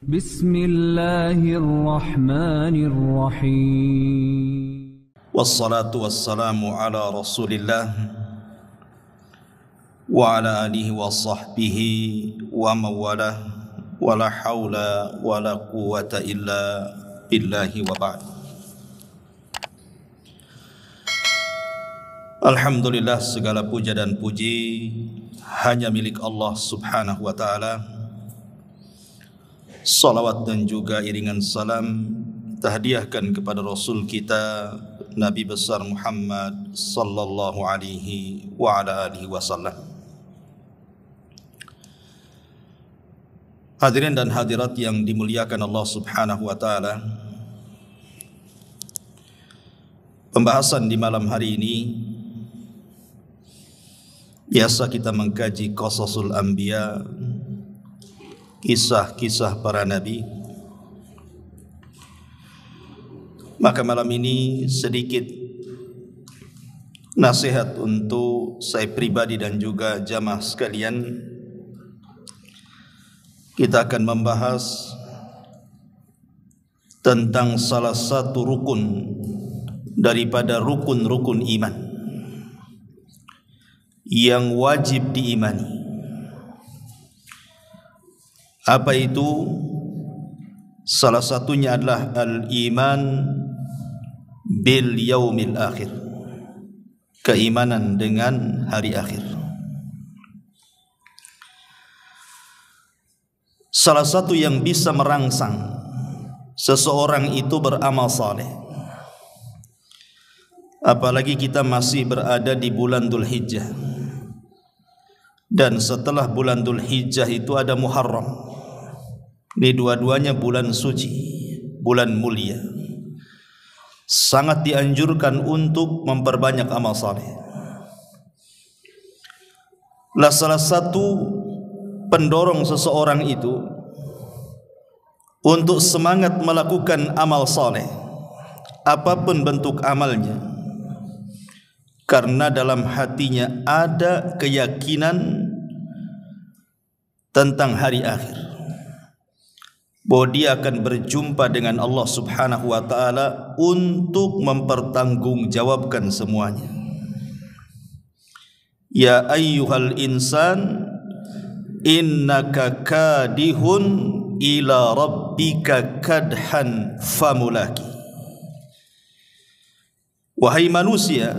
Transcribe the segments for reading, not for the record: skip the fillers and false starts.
Bismillahirrahmanirrahim. Wassalatu wassalamu ala Rasulillah wa ala alihi wa sahbihi wa mawalah wa la hawla wa la quwwata illa billahi wa ba'd. Alhamdulillah, segala puja dan puji hanya milik Allah subhanahu wa ta'ala. Salawat dan juga iringan salam terhadiahkan kepada Rasul kita Nabi besar Muhammad sallallahu alaihi wa ala alihi wasallam. Hadirin dan hadirat yang dimuliakan Allah subhanahu wa ta'ala, pembahasan di malam hari ini biasa kita mengkaji qasasul anbiya, kisah-kisah para nabi. Maka malam ini sedikit nasihat untuk saya pribadi dan juga jamaah sekalian. Kita akan membahas tentang salah satu rukun daripada rukun-rukun iman yang wajib diimani. Apa itu? Salah satunya adalah al-iman bil yaumil akhir, keimanan dengan hari akhir. Salah satu yang bisa merangsang seseorang itu beramal saleh, apalagi kita masih berada di bulan Dzulhijjah, dan setelah bulan Dzulhijjah itu ada Muharram. Ini dua-duanya bulan suci, bulan mulia. Sangat dianjurkan untuk memperbanyak amal saleh. Lah salah satu pendorong seseorang itu untuk semangat melakukan amal saleh, apapun bentuk amalnya, karena dalam hatinya ada keyakinan tentang hari akhir, bahwa dia akan berjumpa dengan Allah subhanahu wa ta'ala untuk mempertanggungjawabkan semuanya. Ya ayyuhal insan innaka kadihun ila rabbika kadhan famulaki. Wahai manusia,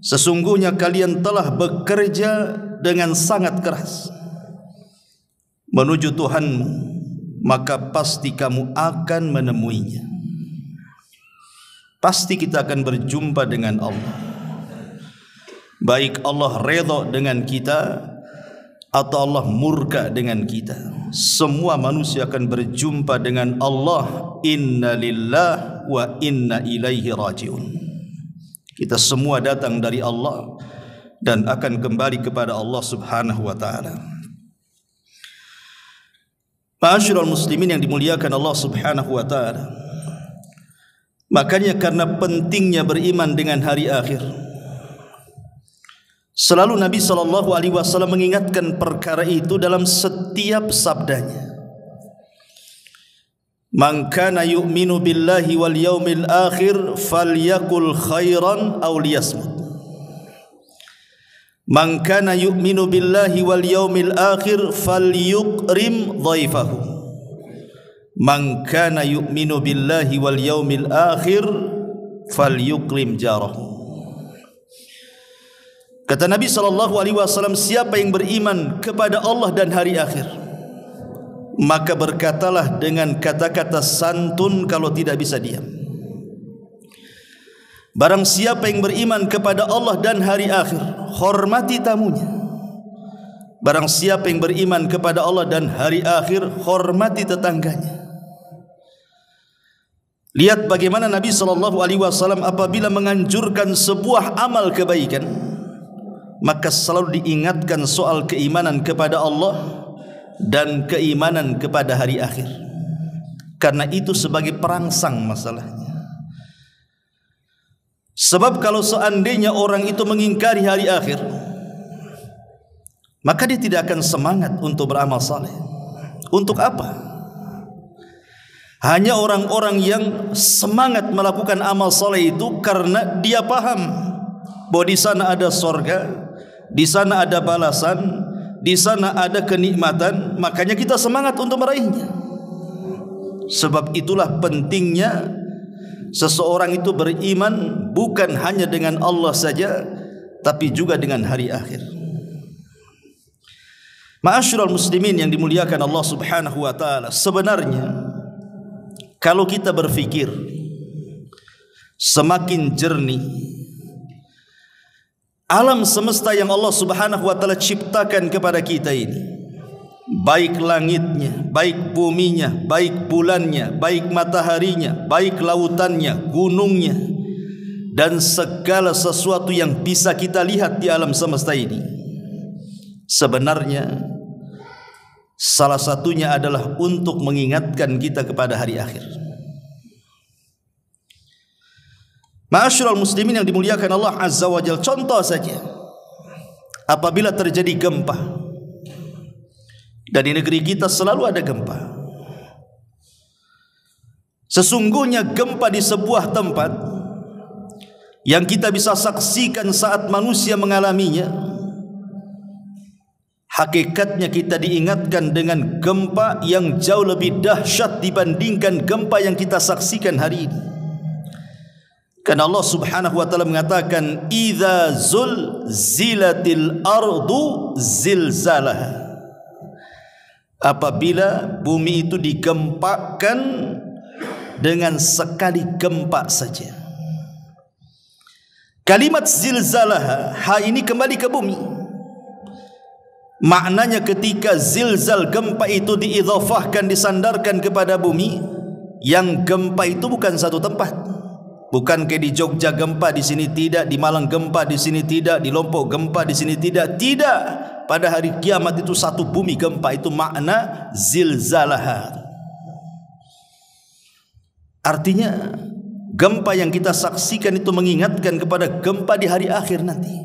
sesungguhnya kalian telah bekerja dengan sangat keras menuju Tuhanmu, maka pasti kamu akan menemuinya. Pasti kita akan berjumpa dengan Allah. Baik Allah redha dengan kita atau Allah murka dengan kita, semua manusia akan berjumpa dengan Allah. Inna lillahi wa inna ilaihi raji'un. Kita semua datang dari Allah dan akan kembali kepada Allah subhanahu wa ta'ala. Ma'asyiral muslimin yang dimuliakan Allah subhanahu wa ta'ala, makanya karena pentingnya beriman dengan hari akhir, selalu Nabi SAW mengingatkan perkara itu dalam setiap sabdanya. Man kana yu'minu billahi wal yaumil akhir falyakul khairan aw liyasmut. Man kana yu'minu billahi wal yaumil akhir falyukrim dhaifahu. Man kana yu'minu billahi wal yaumil akhir falyukrim jarahu. Kata Nabi SAW, siapa yang beriman kepada Allah dan hari akhir, maka berkatalah dengan kata-kata santun kalau tidak bisa diam. Barang siapa yang beriman kepada Allah dan hari akhir, hormati tamunya. Barang siapa yang beriman kepada Allah dan hari akhir, hormati tetangganya. Lihat bagaimana Nabi SAW apabila menganjurkan sebuah amal kebaikan, maka selalu diingatkan soal keimanan kepada Allah dan keimanan kepada hari akhir, karena itu sebagai perangsang masalahnya. Sebab kalau seandainya orang itu mengingkari hari akhir, maka dia tidak akan semangat untuk beramal saleh. Untuk apa? Hanya orang-orang yang semangat melakukan amal soleh itu karena dia paham bahwa di sana ada sorga, di sana ada balasan, di sana ada kenikmatan, makanya kita semangat untuk meraihnya. Sebab itulah pentingnya seseorang itu beriman bukan hanya dengan Allah saja, tapi juga dengan hari akhir. Ma'asyiral muslimin yang dimuliakan Allah Subhanahu wa taala, sebenarnya kalau kita berfikir semakin jernih, alam semesta yang Allah Subhanahu wa taala ciptakan kepada kita ini, baik langitnya, baik buminya, baik bulannya, baik mataharinya, baik lautannya, gunungnya, dan segala sesuatu yang bisa kita lihat di alam semesta ini, sebenarnya salah satunya adalah untuk mengingatkan kita kepada hari akhir. Ma'asyiral muslimin yang dimuliakan Allah Azza wa Jalla, contoh saja, apabila terjadi gempa, dan di negeri kita selalu ada gempa. Sesungguhnya gempa di sebuah tempat yang kita bisa saksikan saat manusia mengalaminya, hakikatnya kita diingatkan dengan gempa yang jauh lebih dahsyat dibandingkan gempa yang kita saksikan hari ini. Karena Allah Subhanahu wa taala mengatakan, "Idza zulzilatil ardu zilzalaha." Apabila bumi itu digempakan dengan sekali gempa saja. Kalimat zilzalaha, ha ini kembali ke bumi. Maknanya ketika zilzal, gempa itu diidhafahkan, disandarkan kepada bumi, yang gempa itu bukan satu tempat. Bukan kayak di Jogja gempa, di sini tidak, di Malang gempa, di sini tidak, di Lombok gempa, di sini tidak. Tidak. Pada hari kiamat itu satu bumi gempa, itu makna zilzalaha. Artinya gempa yang kita saksikan itu mengingatkan kepada gempa di hari akhir nanti.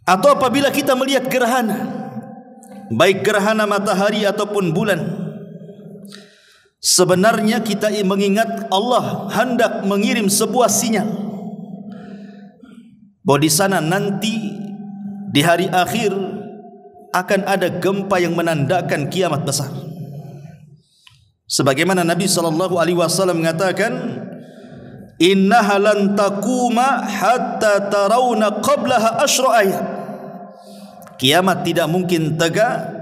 Atau apabila kita melihat gerhana, baik gerhana matahari ataupun bulan, sebenarnya kita mengingat Allah hendak mengirim sebuah sinyal bahwa di sana nanti di hari akhir akan ada gempa yang menandakan kiamat besar. Sebagaimana Nabi sallallahu alaihi wasallam mengatakan, "Innaha lan taquma hatta tarawna qablaha asyra ayat." Kiamat tidak mungkin tegak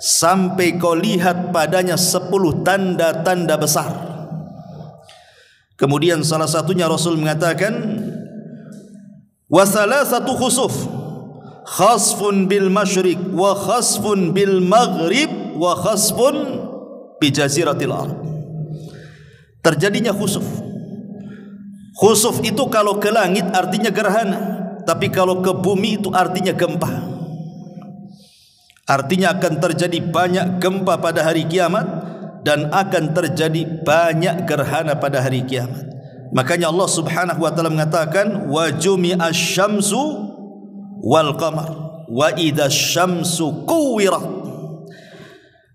sampai kau lihat padanya 10 tanda-tanda besar. Kemudian salah satunya Rasul mengatakan, "Wa salasatu khusuf, khasfun bil masyriq wa khasfun bil maghrib wa khasfun bi jaziratil ard." Terjadinya khusuf. Khusuf itu kalau ke langit artinya gerhana, tapi kalau ke bumi itu artinya gempa. Artinya akan terjadi banyak gempa pada hari kiamat dan akan terjadi banyak gerhana pada hari kiamat. Makanya Allah Subhanahu wa taala mengatakan, "Wa jumi'asy syamsu wal qamar wa idasy syamsu kuwirat."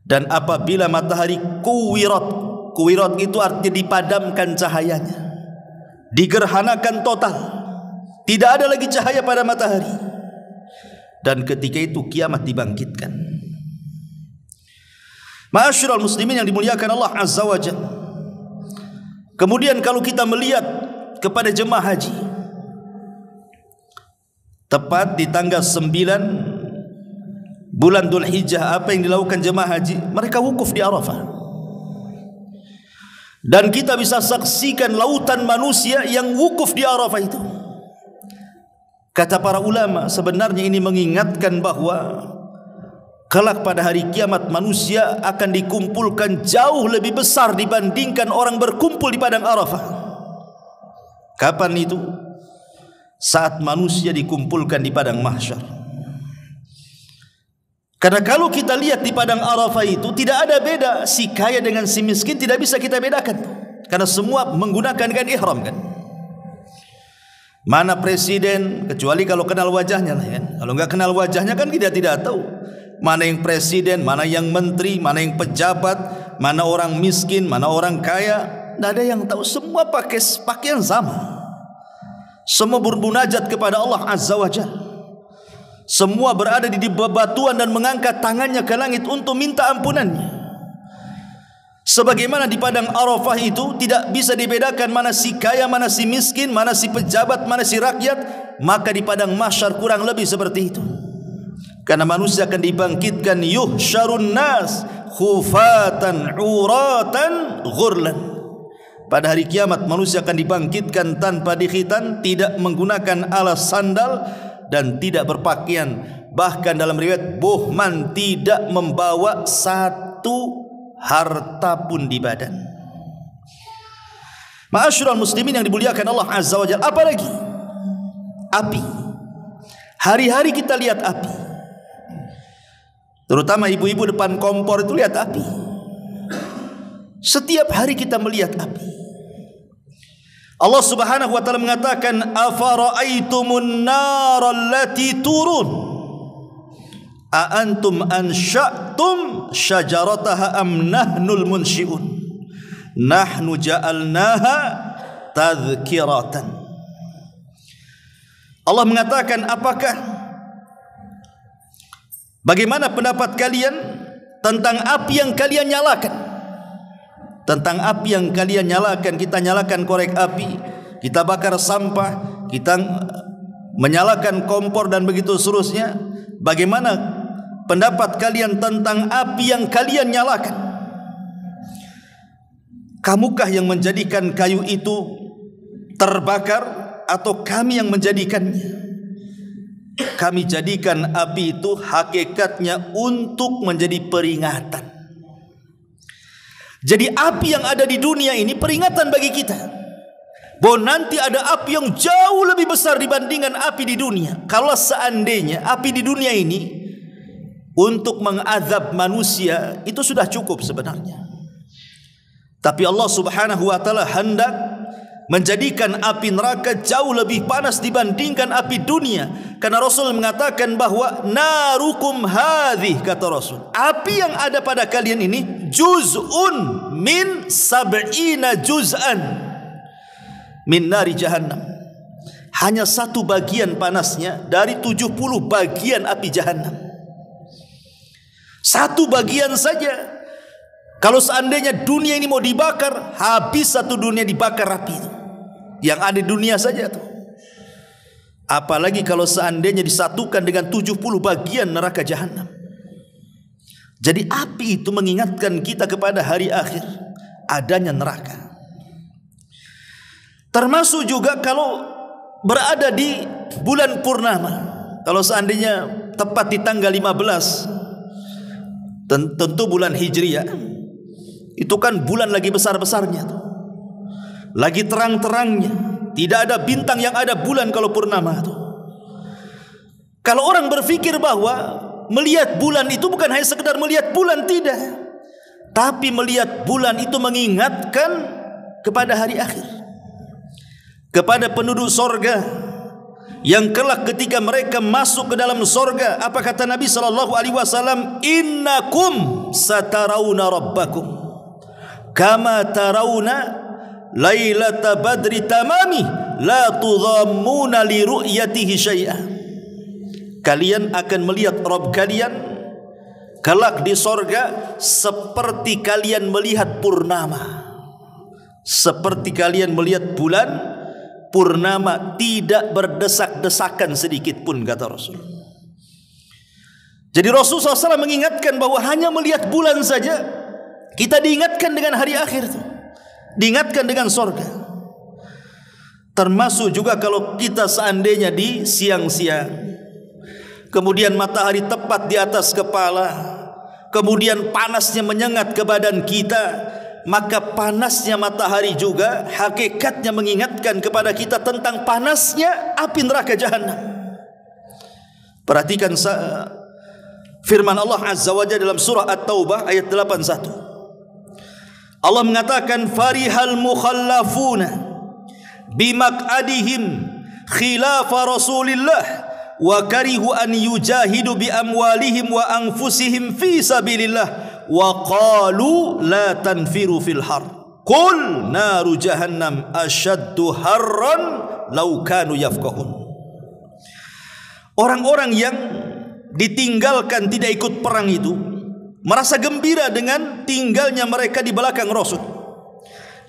Dan apabila matahari kuwirat, kuwirat itu artinya dipadamkan cahayanya, digerhanakan total, tidak ada lagi cahaya pada matahari. Dan ketika itu kiamat dibangkitkan. Ma'asyiral muslimin yang dimuliakan Allah Azza wa Jalla. Kemudian kalau kita melihat kepada jemaah haji, tepat di tanggal 9 bulan Dzulhijjah, apa yang dilakukan jemaah haji? Mereka wukuf di Arafah. Dan kita bisa saksikan lautan manusia yang wukuf di Arafah itu. Kata para ulama, sebenarnya ini mengingatkan bahwa kelak pada hari kiamat manusia akan dikumpulkan jauh lebih besar dibandingkan orang berkumpul di padang Arafah. Kapan itu? Saat manusia dikumpulkan di padang mahsyar. Karena kalau kita lihat di padang Arafah itu tidak ada beda si kaya dengan si miskin, tidak bisa kita bedakan. Karena semua menggunakan kain ihram kan. Mana presiden, kecuali kalau kenal wajahnya lah kan. Kalau enggak kenal wajahnya kan kita tidak tahu mana yang presiden, mana yang menteri, mana yang pejabat, mana orang miskin, mana orang kaya. Tidak ada yang tahu. Semua pakai pakaian sama. Semua bermunajat kepada Allah Azza wa Jalla. Semua berada di bebatuan dan mengangkat tangannya ke langit untuk minta ampunannya. Sebagaimana di padang Arafah itu tidak bisa dibedakan mana si kaya, mana si miskin, mana si pejabat, mana si rakyat. Maka di padang mahsyar kurang lebih seperti itu. Karena manusia akan dibangkitkan, yuhsyarun nas khufatan uratan ghurlan. Pada hari kiamat manusia akan dibangkitkan tanpa dikhitan, tidak menggunakan alas sandal dan tidak berpakaian. Bahkan dalam riwayat buhman, tidak membawa satu harta pun di badan. Ma'asyiral muslimin yang dimuliakan Allah Azza wa Jalla, apalagi api. Hari-hari kita lihat api. Terutama ibu-ibu depan kompor itu lihat api. Setiap hari kita melihat api. Allah Subhanahu wa taala mengatakan, afara'aitumun nar allati turun a antum ansha'tum syajarataha am nahnul munsyi'un nahnu ja'alnaha tadhkiratan. Allah mengatakan, bagaimana pendapat kalian tentang api yang kalian nyalakan? Tentang api yang kalian nyalakan. Kita nyalakan korek api, kita bakar sampah, kita menyalakan kompor dan begitu seterusnya. Bagaimana pendapat kalian tentang api yang kalian nyalakan? Kamukah yang menjadikan kayu itu terbakar atau kami yang menjadikannya? Kami jadikan api itu hakikatnya untuk menjadi peringatan. Jadi api yang ada di dunia ini peringatan bagi kita bahwa nanti ada api yang jauh lebih besar dibandingkan api di dunia. Kalau seandainya api di dunia ini untuk mengazab manusia itu sudah cukup sebenarnya. Tapi Allah Subhanahu wa taala hendak menjadikan api neraka jauh lebih panas dibandingkan api dunia. Karena Rasul mengatakan bahwa narukum hadhih, kata Rasul, api yang ada pada kalian ini juz'un min sab'ina juz'an min nari jahannam. Hanya satu bagian panasnya dari 70 bagian api jahannam. Satu bagian saja. Kalau seandainya dunia ini mau dibakar, habis satu dunia dibakar api itu. Yang ada di dunia saja tuh. Apalagi kalau seandainya disatukan dengan 70 bagian neraka jahanam. Jadi api itu mengingatkan kita kepada hari akhir, adanya neraka. Termasuk juga kalau berada di bulan purnama. Kalau seandainya tepat di tanggal 15, tentu bulan Hijriah, itu kan bulan lagi besar-besarnya tuh. Lagi terang-terangnya, tidak ada bintang yang ada bulan kalau purnama itu. Kalau orang berfikir bahwa melihat bulan itu bukan hanya sekedar melihat bulan, tidak, tapi melihat bulan itu mengingatkan kepada hari akhir, kepada penduduk sorga yang kelak ketika mereka masuk ke dalam sorga, apa kata Nabi SAW? Innakum satarawna rabbakum kama tarawna lailata badri tamami la tudhammuna li ru'yatihi syai'ah. Kalian akan melihat Rabb kalian kelak di sorga seperti kalian melihat purnama, seperti kalian melihat bulan purnama, tidak berdesak-desakan sedikit pun, kata Rasul. Jadi Rasulullah SAW mengingatkan bahwa hanya melihat bulan saja kita diingatkan dengan hari akhir itu, diingatkan dengan sorga. Termasuk juga kalau kita seandainya di siang-siang, kemudian matahari tepat di atas kepala, kemudian panasnya menyengat ke badan kita, maka panasnya matahari juga hakikatnya mengingatkan kepada kita tentang panasnya api neraka jahanam. Perhatikan firman Allah Azza wa Jalla dalam surah At-Taubah ayat 81. Allah mengatakan, farihal mukhallafuna bimaq'adihim khilafa Rasulillah wa karihu an yujahidu bi amwalihim wa anfusihim fi sabilillah wa qalu la tanfiru fil har qul naru jahannam ashaddu harran law kanu yafqahun. Orang-orang yang ditinggalkan tidak ikut perang itu merasa gembira dengan tinggalnya mereka di belakang Rasul,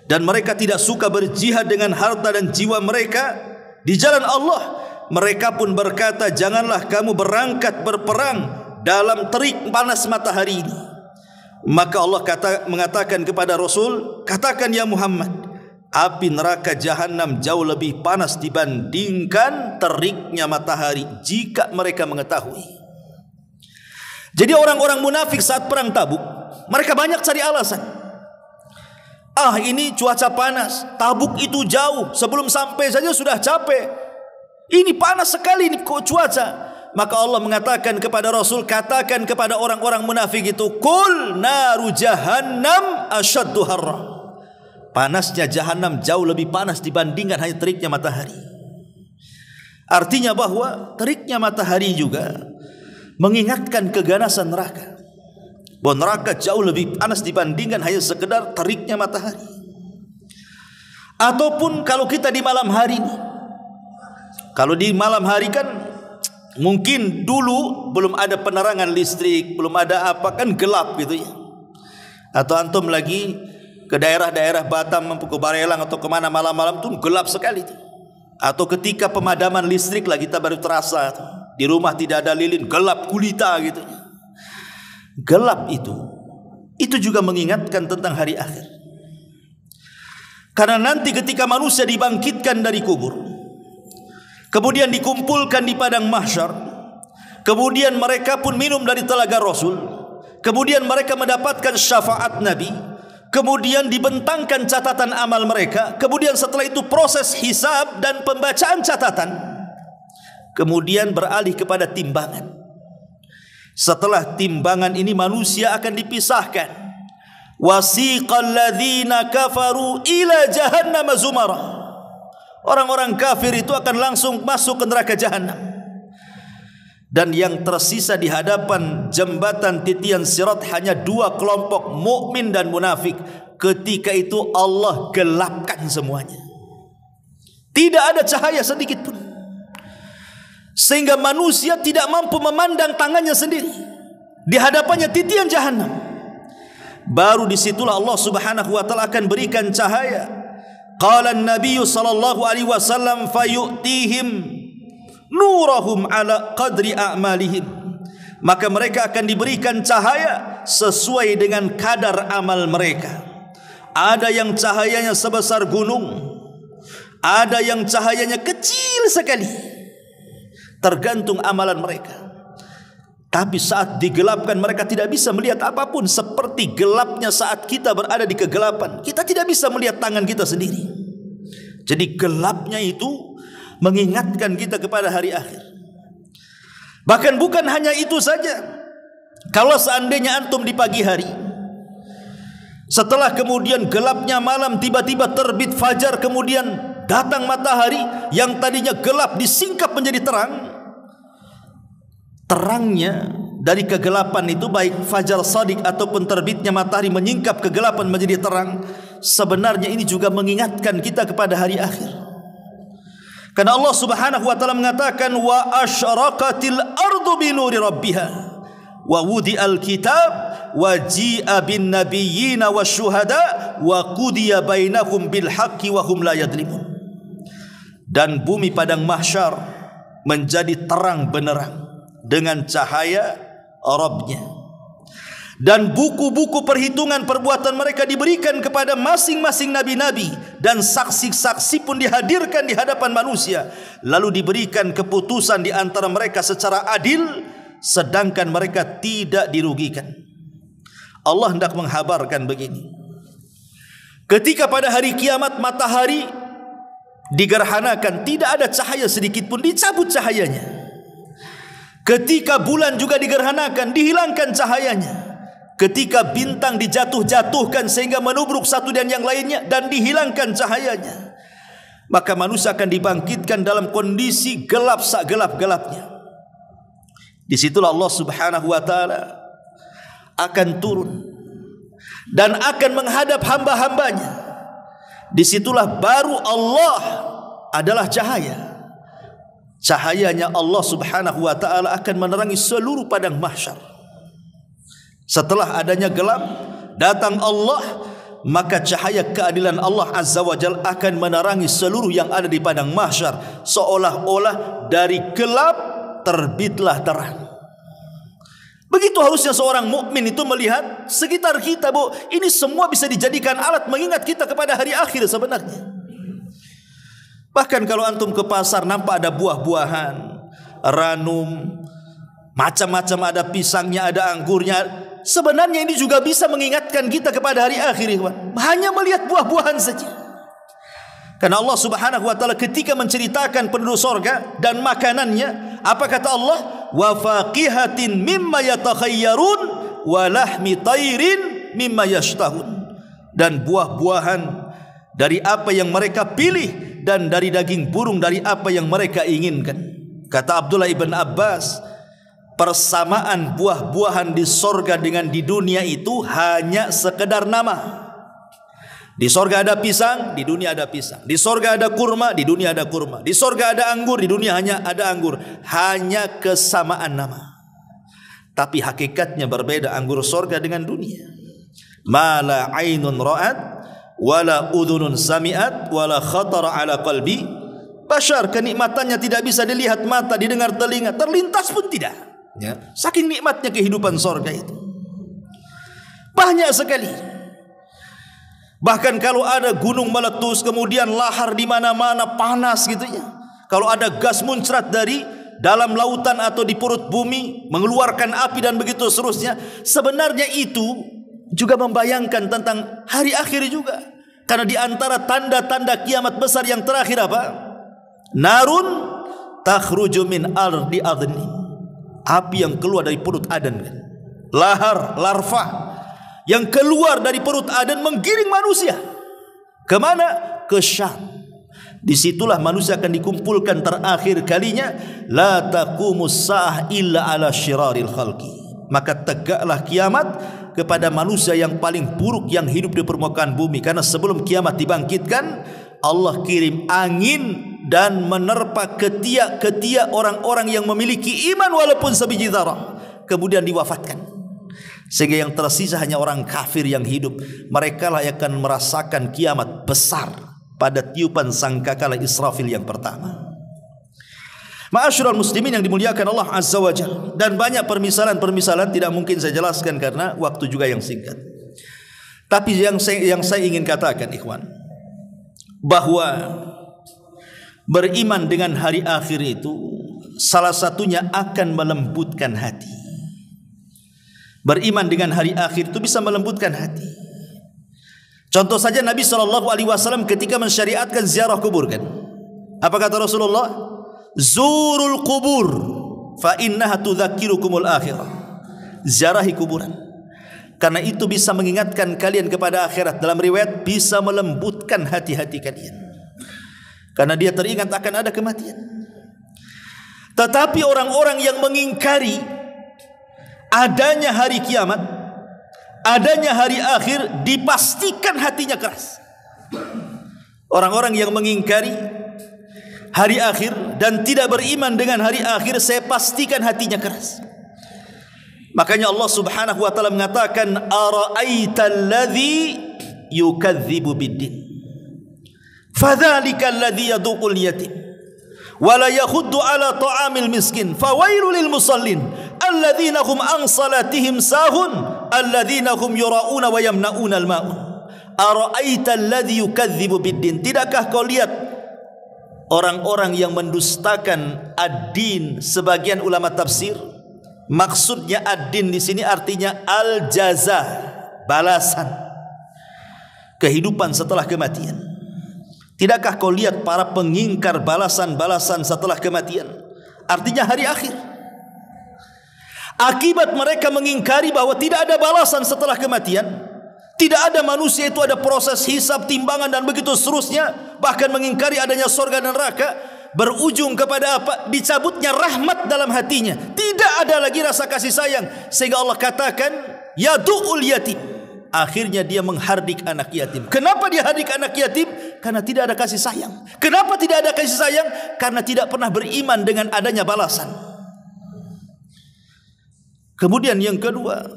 dan mereka tidak suka berjihad dengan harta dan jiwa mereka di jalan Allah. Mereka pun berkata, janganlah kamu berangkat berperang dalam terik panas matahari ini. Maka Allah mengatakan kepada Rasul, katakan ya Muhammad, api neraka jahanam jauh lebih panas dibandingkan teriknya matahari jika mereka mengetahui. Jadi orang-orang munafik saat perang Tabuk, mereka banyak cari alasan. Ini cuaca panas, Tabuk itu jauh, sebelum sampai saja sudah capek. Ini panas sekali ini cuaca. Maka Allah mengatakan kepada Rasul, katakan kepada orang-orang munafik itu, qul naru jahannam asyaddu harra. Panasnya jahanam jauh lebih panas dibandingkan hanya teriknya matahari. Artinya bahwa teriknya matahari juga mengingatkan keganasan neraka. Bahwa neraka jauh lebih panas dibandingkan hanya sekedar teriknya matahari. Ataupun kalau kita di malam hari ini, kalau di malam hari kan mungkin dulu belum ada penerangan listrik, belum ada apa, kan gelap gitu ya. Atau antum lagi ke daerah-daerah Batam, ke Barelang atau kemana malam-malam tuh gelap sekali tuh. Atau ketika pemadaman listrik lah kita baru terasa tuh. Di rumah tidak ada lilin, gelap gulita gitu. Gelap itu juga mengingatkan tentang hari akhir. Karena nanti ketika manusia dibangkitkan dari kubur, kemudian dikumpulkan di padang mahsyar, kemudian mereka pun minum dari telaga Rasul, kemudian mereka mendapatkan syafaat Nabi, kemudian dibentangkan catatan amal mereka, kemudian setelah itu proses hisab dan pembacaan catatan, kemudian beralih kepada timbangan. Setelah timbangan ini manusia akan dipisahkan. Wasiqal ladzina kafaru ila jahannam zumara. Orang-orang kafir itu akan langsung masuk ke neraka jahanam. Dan yang tersisa di hadapan jembatan titian sirat hanya dua kelompok, mukmin dan munafik. Ketika itu Allah gelapkan semuanya. Tidak ada cahaya sedikit pun. Sehingga manusia tidak mampu memandang tangannya sendiri. Di hadapannya titian jahanam. Baru disitulah Allah Subhanahu wa taala akan berikan cahaya. Qala an-nabiy sallallahu alaihi wasallam fayu'tihim nurahum ala qadri a'malihim. Maka mereka akan diberikan cahaya sesuai dengan kadar amal mereka. Ada yang cahayanya sebesar gunung, ada yang cahayanya kecil sekali, tergantung amalan mereka. Tapi saat digelapkan mereka tidak bisa melihat apapun, seperti gelapnya saat kita berada di kegelapan. Kita tidak bisa melihat tangan kita sendiri. Jadi gelapnya itu mengingatkan kita kepada hari akhir. Bahkan bukan hanya itu saja. Kalau seandainya antum di pagi hari, setelah kemudian gelapnya malam tiba-tiba terbit fajar, kemudian datang matahari yang tadinya gelap disingkap menjadi terang. Terangnya dari kegelapan itu, baik fajar shadiq ataupun terbitnya matahari menyingkap kegelapan menjadi terang, sebenarnya ini juga mengingatkan kita kepada hari akhir. Karena Allah Subhanahu wa taala mengatakan, wa asyraqatil ardu bi nuri rabbiha wa wudi'al kitab wa ji'a bin nabiyyina wasyuhada wa qudiya bainahum bil haqqi wa hum la yadlimun. Dan bumi padang mahsyar menjadi terang benderang dengan cahaya Rabbnya. Dan buku-buku perhitungan perbuatan mereka diberikan kepada masing-masing nabi-nabi, dan saksi-saksi pun dihadirkan di hadapan manusia. Lalu diberikan keputusan di antara mereka secara adil, sedangkan mereka tidak dirugikan. Allah hendak menghabarkan begini: ketika pada hari kiamat matahari digerhanakan, tidak ada cahaya sedikit pun, dicabut cahayanya. Ketika bulan juga digerhanakan, dihilangkan cahayanya. Ketika bintang dijatuh-jatuhkan sehingga menubruk satu dan yang lainnya, dan dihilangkan cahayanya, maka manusia akan dibangkitkan dalam kondisi gelap sak gelap-gelapnya. Disitulah Allah Subhanahu wa taala akan turun dan akan menghadap hamba-hambanya. Disitulah baru Allah adalah cahaya. Cahayanya Allah subhanahu wa ta'ala akan menerangi seluruh padang mahsyar. Setelah adanya gelap, datang Allah, maka cahaya keadilan Allah azza wa jalla akan menerangi seluruh yang ada di padang mahsyar. Seolah-olah dari gelap terbitlah terang. Begitu harusnya seorang mukmin itu melihat sekitar kita, Bu. Ini semua bisa dijadikan alat mengingat kita kepada hari akhir sebenarnya. Bahkan kalau antum ke pasar nampak ada buah-buahan, ranum, macam-macam, ada pisangnya, ada anggurnya. Sebenarnya ini juga bisa mengingatkan kita kepada hari akhir, ikhwan. Hanya melihat buah-buahan saja. Karena Allah subhanahu wa ta'ala ketika menceritakan penduduk sorga dan makanannya, apa kata Allah? Wa faqihatin mimma yatakhayyarun wa lahmi tairin mimma yashtahun. Dan buah-buahan dari apa yang mereka pilih, dan dari daging burung dari apa yang mereka inginkan. Kata Abdullah ibn Abbas, persamaan buah-buahan di sorga dengan di dunia itu hanya sekedar nama. Di sorga ada pisang, di dunia ada pisang. Di sorga ada kurma, di dunia ada kurma. Di sorga ada anggur, di dunia hanya ada anggur. Hanya kesamaan nama, tapi hakikatnya berbeda anggur sorga dengan dunia. Ma la ainun ra'at wala udhunun sami'at wala khatara ala qalbi bashar. Kenikmatannya tidak bisa dilihat mata, didengar telinga, terlintas pun tidak, ya. Saking nikmatnya kehidupan sorga itu banyak sekali. Bahkan kalau ada gunung meletus, kemudian lahar di mana-mana, panas gitu ya. Kalau ada gas muncrat dari dalam lautan atau di perut bumi, mengeluarkan api dan begitu seterusnya, sebenarnya itu juga membayangkan tentang hari akhir juga. Karena di antara tanda-tanda kiamat besar yang terakhir apa? Narun takhruju min ardi adni. Api yang keluar dari perut Aden kan? Lahar, larva yang keluar dari perut Aden menggiring manusia. Kemana? Ke Syam. Disitulah manusia akan dikumpulkan terakhir kalinya. La taqumus sa'ah illa ala syiraril khalqi. Maka tegaklah kiamat kepada manusia yang paling buruk yang hidup di permukaan bumi. Karena sebelum kiamat dibangkitkan, Allah kirim angin dan menerpa ketiak-ketiak orang-orang yang memiliki iman walaupun sebiji zarah, kemudian diwafatkan. Sehingga yang tersisa hanya orang kafir yang hidup. Mereka lah yang akan merasakan kiamat besar pada tiupan sangkakala Israfil yang pertama. Ma'asyiral muslimin yang dimuliakan Allah azza wa jalla. Dan banyak permisalan-permisalan tidak mungkin saya jelaskan karena waktu juga yang singkat. Tapi yang saya ingin katakan, ikhwan, bahwa beriman dengan hari akhir itu salah satunya akan melembutkan hati. Beriman dengan hari akhir itu bisa melembutkan hati. Contoh saja Nabi SAW ketika mensyariatkan ziarah kubur kan. Apa kata Rasulullah? Zurul kubur fa innaha tudzakirukumul akhirah. Ziarahi kuburan, karena itu bisa mengingatkan kalian kepada akhirat. Dalam riwayat bisa melembutkan hati-hati kalian, karena dia teringat akan ada kematian. Tetapi orang-orang yang mengingkari adanya hari kiamat, adanya hari akhir, dipastikan hatinya keras. Orang-orang yang mengingkari hari akhir dan tidak beriman dengan hari akhir, saya pastikan hatinya keras. Makanya Allah subhanahu wa ta'ala mengatakan, ara'aital ladzi yukadzibu biddin fadzalikal ladzi yaduqul yatim wa la yakhuddu ala ta'amil miskin fawailul lil musallin alladzina hum an salatihim sahun alladzina hum yura'una wa yamna'una al-ma'un. Ara'aital ladzi yukadzibu biddin, tidakkah kau lihat orang-orang yang mendustakan ad-din? Sebagian ulama tafsir maksudnya ad-din di sini artinya al-jaza, balasan, kehidupan setelah kematian. Tidakkah kau lihat para pengingkar balasan-balasan setelah kematian? Artinya hari akhir. Akibat mereka mengingkari bahwa tidak ada balasan setelah kematian, tidak ada manusia itu ada proses hisab, timbangan dan begitu seterusnya, bahkan mengingkari adanya surga dan neraka, berujung kepada apa? Dicabutnya rahmat dalam hatinya. Tidak ada lagi rasa kasih sayang. Sehingga Allah katakan, yadu'ul yatim. Akhirnya dia menghardik anak yatim. Kenapa dia hardik anak yatim? Karena tidak ada kasih sayang. Kenapa tidak ada kasih sayang? Karena tidak pernah beriman dengan adanya balasan. Kemudian yang kedua,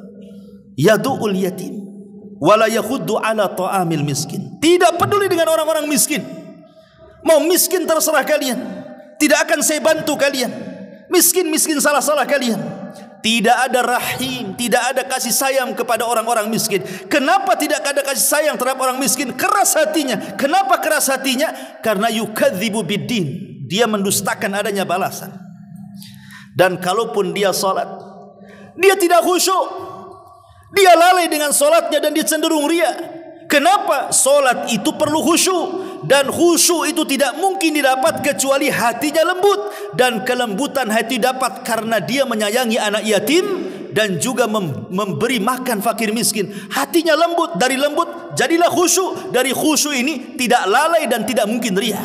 yadu'ul yatim wala yakhuddu ala ta'amil miskin. Tidak peduli dengan orang-orang miskin. Mau miskin terserah kalian, tidak akan saya bantu kalian. Miskin-miskin salah-salah kalian. Tidak ada rahim, tidak ada kasih sayang kepada orang-orang miskin. Kenapa tidak ada kasih sayang terhadap orang miskin? Keras hatinya. Kenapa keras hatinya? Karena yukadzibu biddin, dia mendustakan adanya balasan. Dan kalaupun dia salat, dia tidak khusyuk. Dia lalai dengan salatnya dan dia cenderung ria. Kenapa? Salat itu perlu khusyuk. Dan khusyuk itu tidak mungkin didapat kecuali hatinya lembut. Dan kelembutan hati dapat karena dia menyayangi anak yatim dan juga memberi makan fakir miskin. Hatinya lembut, dari lembut jadilah khusyuk. Dari khusyuk ini tidak lalai dan tidak mungkin ria.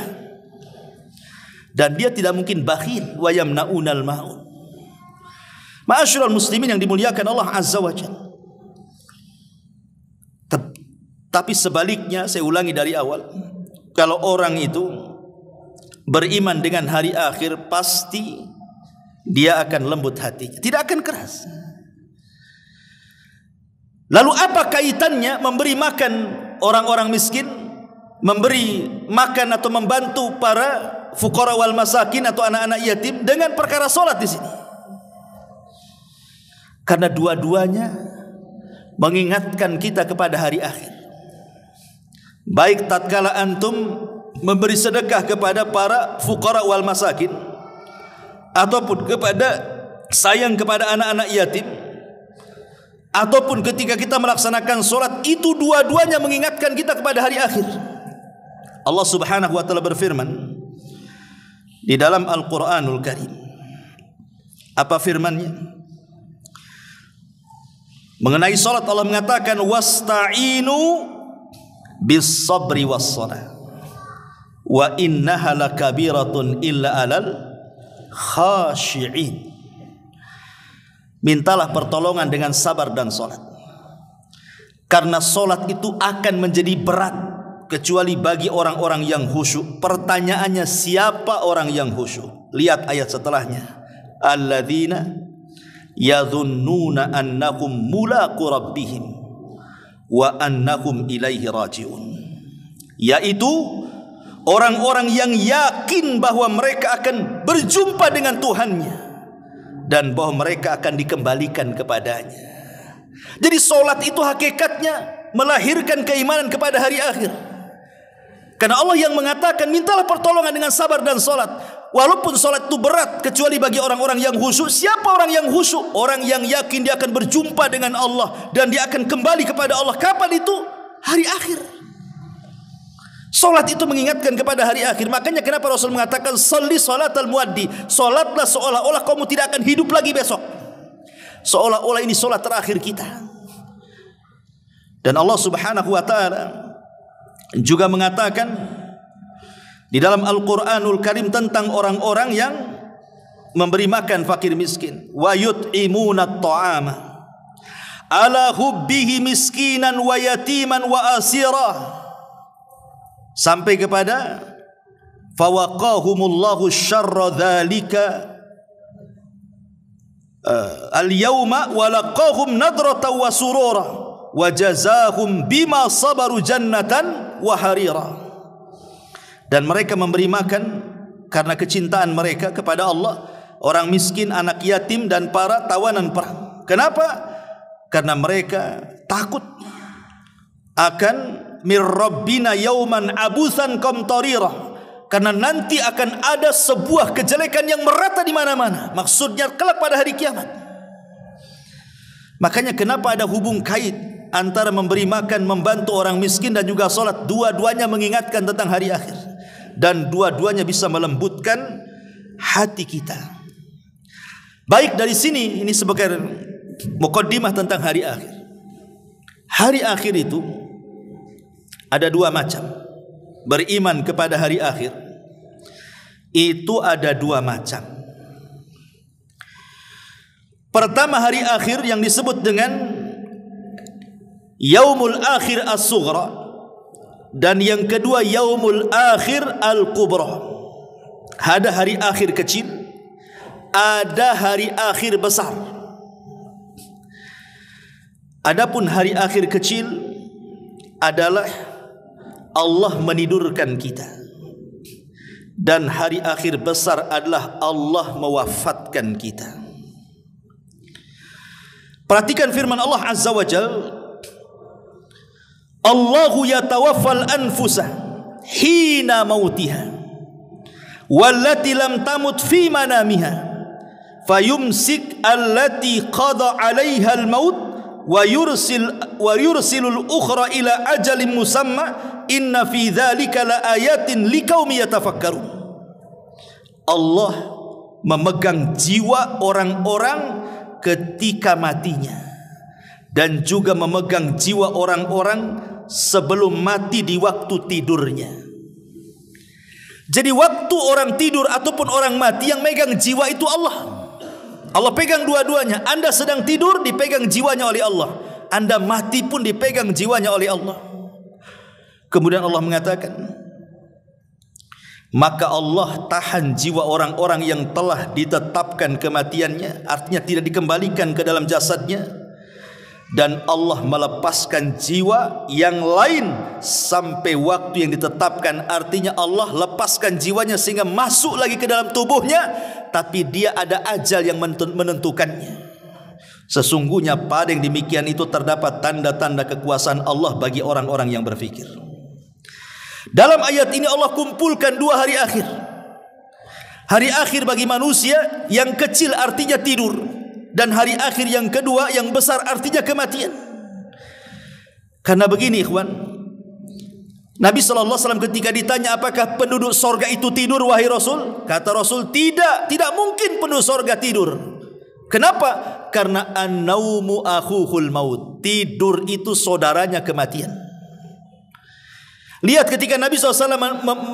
Dan dia tidak mungkin bakhil. Wa yamna'unal ma'un. Ma'asyiral muslimin yang dimuliakan Allah Azza wa Jalla. Tapi sebaliknya, saya ulangi dari awal, kalau orang itu beriman dengan hari akhir, pasti dia akan lembut hatinya, tidak akan keras. Lalu apa kaitannya memberi makan orang-orang miskin, memberi makan atau membantu para fuqara wal masakin atau anak-anak yatim dengan perkara salat di sini? Karena dua-duanya mengingatkan kita kepada hari akhir. Baik tatkala antum memberi sedekah kepada para fuqara wal masakin, ataupun kepada sayang kepada anak-anak yatim, ataupun ketika kita melaksanakan solat, itu dua-duanya mengingatkan kita kepada hari akhir. Allah Subhanahu wa taala berfirman di dalam Al-Qur'anul Karim. Apa firman-Nya? Mengenai salat Allah mengatakan wasta'inu bis sabri was salah wa innaha lakabiratun illa alal khashi'in. Mintalah pertolongan dengan sabar dan salat, karena salat itu akan menjadi berat kecuali bagi orang-orang yang khusyuk. Pertanyaannya, siapa orang yang khusyuk? Lihat ayat setelahnya, alladzina yadhunnuna annahum mulaqu rabbihim wa annahum ilaihi raji'un. Yaitu orang-orang yang yakin bahwa mereka akan berjumpa dengan Tuhannya dan bahwa mereka akan dikembalikan kepadanya. Jadi solat itu hakikatnya melahirkan keimanan kepada hari akhir. Karena Allah yang mengatakan mintalah pertolongan dengan sabar dan solat. Walaupun solat itu berat kecuali bagi orang-orang yang khusyuk. Siapa orang yang khusyuk? Orang yang yakin dia akan berjumpa dengan Allah dan dia akan kembali kepada Allah. Kapan itu? Hari akhir. Solat itu mengingatkan kepada hari akhir. Makanya kenapa Rasul mengatakan sholli sholatal muaddi, solatlah seolah-olah kamu tidak akan hidup lagi besok, seolah-olah ini solat terakhir kita. Dan Allah Subhanahu wa ta'ala juga mengatakan di dalam Al-Qur'anul Karim tentang orang-orang yang memberi makan fakir miskin. Wa yut'imuna at-ta'ama ala hubbihi miskinan wa yatiman wa asira, sampai kepada fawaqahumullahu syarra dzalika al-yawma wa laqahum nadratan wa surura wa jazahum bima sabaru jannatan wa harira. Dan mereka memberi makan karena kecintaan mereka kepada Allah orang miskin, anak yatim dan para tawanan perang. Kenapa? Karena mereka takut akan mir rabbina yauman abusan qamtarira, karena nanti akan ada sebuah kejelekan yang merata di mana-mana. Maksudnya kelak pada hari kiamat. Makanya kenapa ada hubung kait antara memberi makan, membantu orang miskin dan juga salat. Dua-duanya mengingatkan tentang hari akhir. Dan dua-duanya bisa melembutkan hati kita. Baik, dari sini ini sebagai mukaddimah tentang hari akhir. Hari akhir itu ada dua macam. Beriman kepada hari akhir itu ada dua macam. Pertama, hari akhir yang disebut dengan yaumul akhir as-sughra, dan yang kedua yaumul akhir al-kubra. Ada hari akhir kecil, ada hari akhir besar. Adapun hari akhir kecil adalah Allah menidurkan kita, dan hari akhir besar adalah Allah mewafatkan kita. Perhatikan firman Allah Azza wa Jalla, Allahu yatawaffal anfusa hina mautiha wallati lam tamut fi manamiha fayumsik allati qada 'alaiha al-maut wa yursilul ukhra ila ajalin musamma inna fi dzalika laayatin liqaumin yatafakkarun. Allah memegang jiwa orang-orang ketika matinya, dan juga memegang jiwa orang-orang sebelum mati di waktu tidurnya. Jadi waktu orang tidur ataupun orang mati, yang megang jiwa itu Allah. Allah pegang dua-duanya. Anda sedang tidur, dipegang jiwanya oleh Allah. Anda mati pun dipegang jiwanya oleh Allah. Kemudian Allah mengatakan, maka Allah tahan jiwa orang-orang yang telah ditetapkan kematiannya, artinya tidak dikembalikan ke dalam jasadnya, dan Allah melepaskan jiwa yang lain sampai waktu yang ditetapkan. Artinya Allah lepaskan jiwanya sehingga masuk lagi ke dalam tubuhnya, tapi dia ada ajal yang menentukannya. Sesungguhnya pada yang demikian itu terdapat tanda-tanda kekuasaan Allah bagi orang-orang yang berfikir. Dalam ayat ini Allah kumpulkan dua hari akhir. Hari akhir bagi manusia yang kecil artinya tidur, dan hari akhir yang kedua yang besar artinya kematian. Karena begini ikhwan, Nabi SAW ketika ditanya apakah penduduk sorga itu tidur wahai Rasul, kata Rasul, tidak mungkin penduduk sorga tidur. Kenapa? Karena an-naumu akhuhul maut, tidur itu saudaranya kematian. Lihat ketika Nabi SAW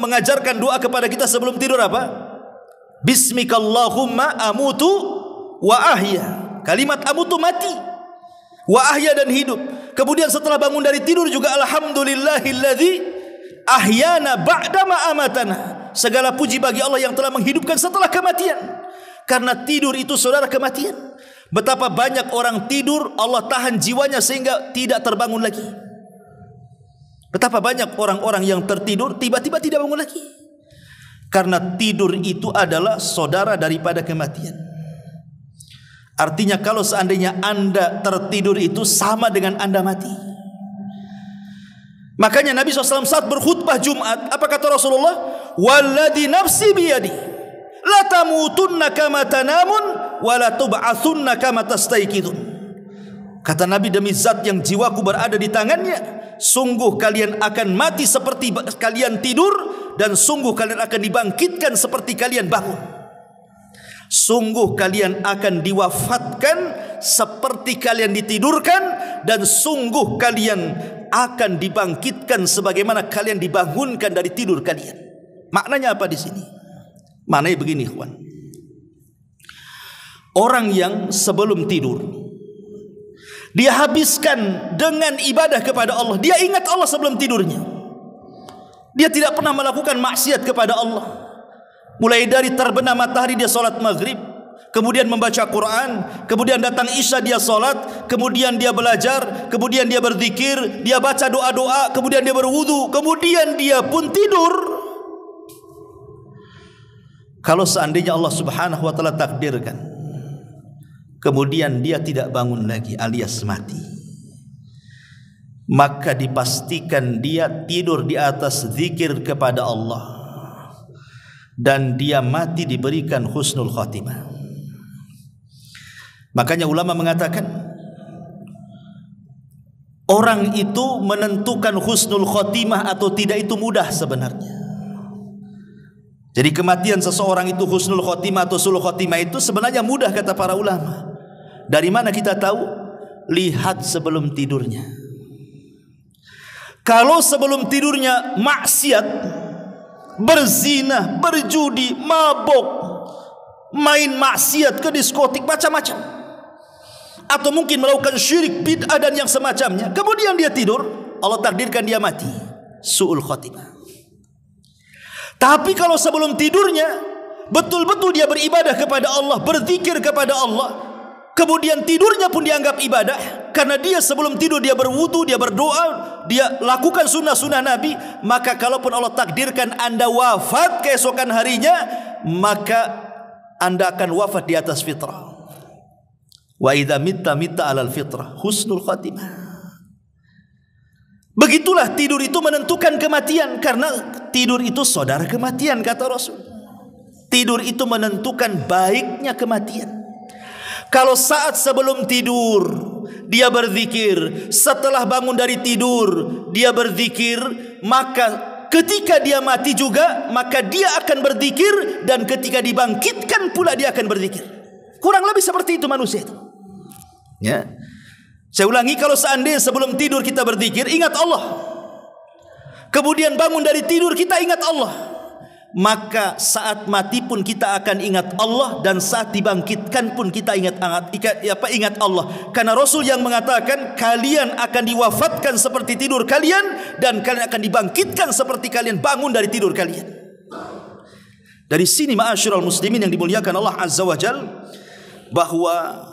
mengajarkan doa kepada kita sebelum tidur apa? Bismikallahumma amutu wa ahya. Kalimat amutu mati, wa ahya dan hidup. Kemudian setelah bangun dari tidur juga alhamdulillahilladzi ahyana ba'dama amatana. Segala puji bagi Allah yang telah menghidupkan setelah kematian. Karena tidur itu saudara kematian. Betapa banyak orang tidur, Allah tahan jiwanya sehingga tidak terbangun lagi. Betapa banyak orang-orang yang tertidur tiba-tiba tidak bangun lagi. Karena tidur itu adalah saudara daripada kematian. Artinya kalau seandainya Anda tertidur itu sama dengan Anda mati. Makanya Nabi SAW saat berkhutbah Jumat, apa kata Rasulullah? Walladhi nafsi biyadi la tamutunna kama tanamun wa la tub'atsunna kama tastayqidun. Kata Nabi, demi zat yang jiwaku berada di tangannya, sungguh kalian akan mati seperti kalian tidur, dan sungguh kalian akan dibangkitkan seperti kalian bangun. Sungguh kalian akan diwafatkan seperti kalian ditidurkan, dan sungguh kalian akan dibangkitkan sebagaimana kalian dibangunkan dari tidur kalian. Maknanya apa di sini? Maknanya begini, ikhwan. Orang yang sebelum tidur dia habiskan dengan ibadah kepada Allah. Dia ingat Allah sebelum tidurnya. Dia tidak pernah melakukan maksiat kepada Allah. Mulai dari terbenam matahari dia solat maghrib, kemudian membaca Quran, kemudian datang isya dia solat, kemudian dia belajar, kemudian dia berzikir, dia baca doa-doa, kemudian dia berwudu, kemudian dia pun tidur. Kalau seandainya Allah Subhanahu wa taala takdirkan, kemudian dia tidak bangun lagi alias mati, maka dipastikan dia tidur di atas zikir kepada Allah, dan dia mati diberikan husnul khatimah. Makanya ulama mengatakan orang itu menentukan husnul khatimah atau tidak itu mudah sebenarnya. Jadi kematian seseorang itu husnul khatimah atau sulul khatimah itu sebenarnya mudah kata para ulama. Dari mana kita tahu? Lihat sebelum tidurnya. Kalau sebelum tidurnya maksiat, berzina, berjudi, mabok, main maksiat ke diskotik, macam-macam, atau mungkin melakukan syirik, bid'ah dan yang semacamnya. Kemudian dia tidur, Allah takdirkan dia mati. Su'ul khatimah. Tapi kalau sebelum tidurnya betul-betul dia beribadah kepada Allah, berzikir kepada Allah, kemudian tidurnya pun dianggap ibadah, karena dia sebelum tidur dia berwudu, dia berdoa, dia lakukan sunnah-sunnah Nabi, maka kalaupun Allah takdirkan Anda wafat keesokan harinya, maka Anda akan wafat di atas fitrah. Wa idza mitta alal fitrah husnul khatimah. Begitulah tidur itu menentukan kematian, karena tidur itu saudara kematian, kata Rasul. Tidur itu menentukan baiknya kematian. Kalau saat sebelum tidur dia berzikir, setelah bangun dari tidur dia berzikir, maka ketika dia mati juga, maka dia akan berzikir, dan ketika dibangkitkan pula dia akan berzikir. Kurang lebih seperti itu manusia itu. Ya. Saya ulangi, kalau seandainya sebelum tidur kita berzikir, ingat Allah, kemudian bangun dari tidur kita ingat Allah, maka saat mati pun kita akan ingat Allah, dan saat dibangkitkan pun kita ingat Allah. Karena Rasul yang mengatakan kalian akan diwafatkan seperti tidur kalian, dan kalian akan dibangkitkan seperti kalian bangun dari tidur kalian. Dari sini ma'asyiral muslimin yang dimuliakan Allah Azza wa Jal, bahwa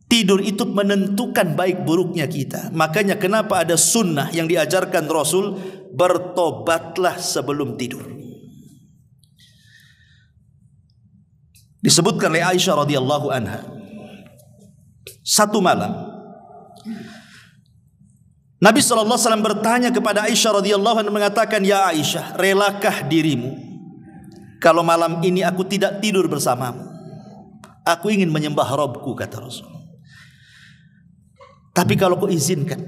tidur itu menentukan baik buruknya kita. Makanya kenapa ada sunnah yang diajarkan Rasul, bertobatlah sebelum tidur. Disebutkan oleh Aisyah radhiyallahu anha, satu malam Nabi SAW bertanya kepada Aisyah radhiyallahu anha, mengatakan, ya Aisyah, relakah dirimu kalau malam ini aku tidak tidur bersamamu? Aku ingin menyembah Rabbku, kata Rasul. Tapi kalau kau izinkan,